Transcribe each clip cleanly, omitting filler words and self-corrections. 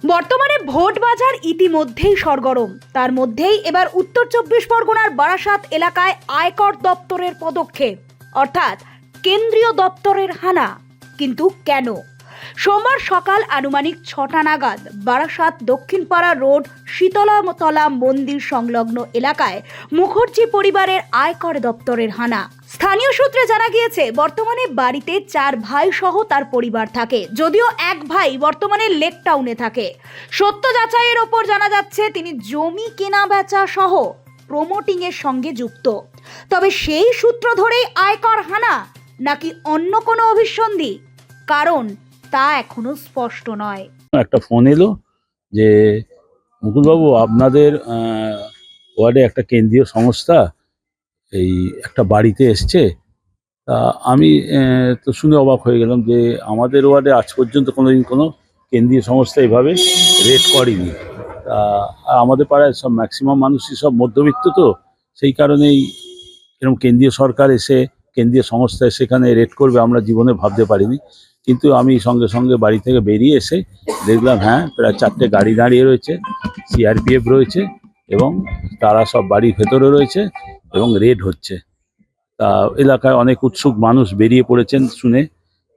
বর্তমানে ভোট বাজার ইতিমধ্যেই সরগরম। তার মধ্যেই এবার উত্তর 24 পরগনার বারাসাত এলাকায় আয়কর দপ্তরের পদক্ষেপ, অর্থাৎ কেন্দ্রীয় দপ্তরের হানা। কিন্তু কেন? সোমবার সকাল আনুমানিক 6টা নাগাদ বারাসাত দক্ষিণপাড়া রোড শীতলাতলা মন্দির সংলগ্ন এলাকায় মুখার্জি পরিবারের আয়কর দপ্তরের হানা। স্থানীয় সূত্রে জানা গিয়েছে, বর্তমানে বাড়িতে 4 ভাই সহ তার পরিবার থাকে, যদিও এক ভাই বর্তমানে লেক টাউনে থাকে। সত্য যাচাইয়ের ওপর জানা যাচ্ছে তিনি জমি কেনা বেচা সহ প্রমোটিং এর সঙ্গে যুক্ত। তবে সেই সূত্র ধরেই আয়কর হানা নাকি অন্য কোনো অভিসন্ধি, কারণ তা এখনো স্পষ্ট নয়। একটা ফোন এলো যে মুকুলবাবু আপনাদের ওয়ার্ডে একটা কেন্দ্রীয় সংস্থা এই একটা বাড়িতে এসছে। তা আমি তো শুনে অবাক হয়ে গেলাম যে আমাদের ওয়ার্ডে আজ পর্যন্ত কোনোদিন কোনো কেন্দ্রীয় সংস্থা এভাবে রেড করেনি। তা আমাদের পাড়ায় সব ম্যাক্সিমাম মানুষই সব মধ্যবিত্ত, তো সেই কারণেই এরকম কেন্দ্রীয় সরকার এসে কেন্দ্রীয় সংস্থায় সেখানে রেড করবে আমরা জীবনে ভাবতে পারিনি। কিন্তু আমি সঙ্গে সঙ্গে বাড়ি থেকে বেরিয়ে এসে দেখলাম হ্যাঁ প্রায় 4টে গাড়ি দাঁড়িয়ে রয়েছে, সিআরপিএফ রয়েছে এবং তারা সব বাড়ির ভেতরে রয়েছে এবং রেড হচ্ছে। তা এলাকায় অনেক উৎসুক মানুষ বেরিয়ে পড়েছেন শুনে।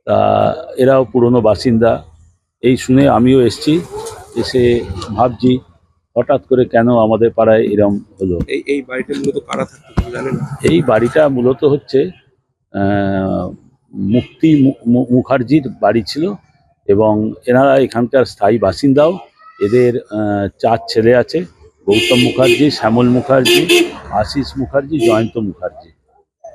তা এরাও পুরনো বাসিন্দা। এই শুনে আমিও এসছি, এসে ভাবছি হঠাৎ করে কেন আমাদের পাড়ায় এরম হলো। এই বাড়িটা মূলত কারা থাকতো জানেন? এই বাড়িটা মূলত হচ্ছে মুক্তি মুখার্জির বাড়ি ছিল এবং এনারা এখানকার স্থায়ী বাসিন্দাও। এদের 4 ছেলে আছে, গৌতম মুখার্জি, শ্যামল মুখার্জি, আশিস মুখার্জি, জয়ন্ত মুখার্জি।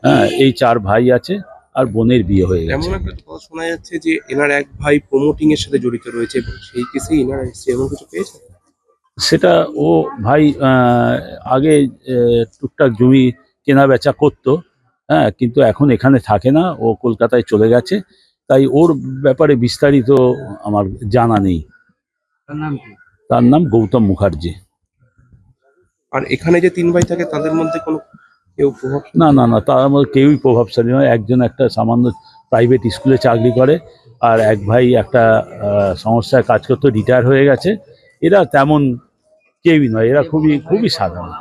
হ্যাঁ, এই 4 ভাই আছে আর বোনের বিয়ে হয়ে গেছে। এমন একটা কথা শোনা যাচ্ছে যে এনার এক ভাই প্রমোটিং এর সাথে জড়িত রয়েছে এবং সেই কেসে এনারা এসছে, এমন কিছু পেয়েছে? সেটা ও ভাই আগে টুকটাক জমি কেনা বেচা করতো, হ্যাঁ, কিন্তু এখন এখানে থাকে না, ও কলকাতায় চলে গেছে। তাই ওর ব্যাপারে বিস্তারিত আমার জানা নেই। তার নাম গৌতম মুখার্জি। আর এখানে যে 3 ভাই থাকে তাদের মধ্যে কোনো কেউ প্রভাব? না না না, তার মধ্যে কেউই প্রভাবশালী নয়। একজন একটা সামান্য প্রাইভেট স্কুলে চাকরি করে, আর এক ভাই একটা সংস্থায় কাজ করতে রিটায়ার হয়ে গেছে। এরা তেমন কেউই নয়, এরা খুবই খুবই সাধারণ।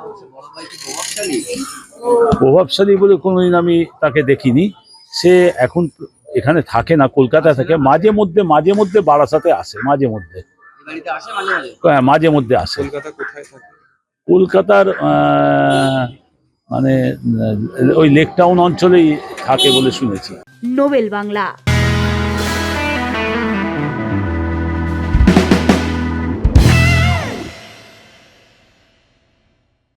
প্রভাবশালী বলে কোনোদিন আমি তাকে দেখিনি। সে এখন এখানে থাকে না, কলকাতায় থাকে। মাঝে মধ্যে বারাসাতে আসে, মাঝে মধ্যে আসে। কলকাতা কোথায় থাকে? কলকাতার মানে ওই লেক টাউন অঞ্চলেই থাকে বলে শুনেছি। নোবেল বাংলা।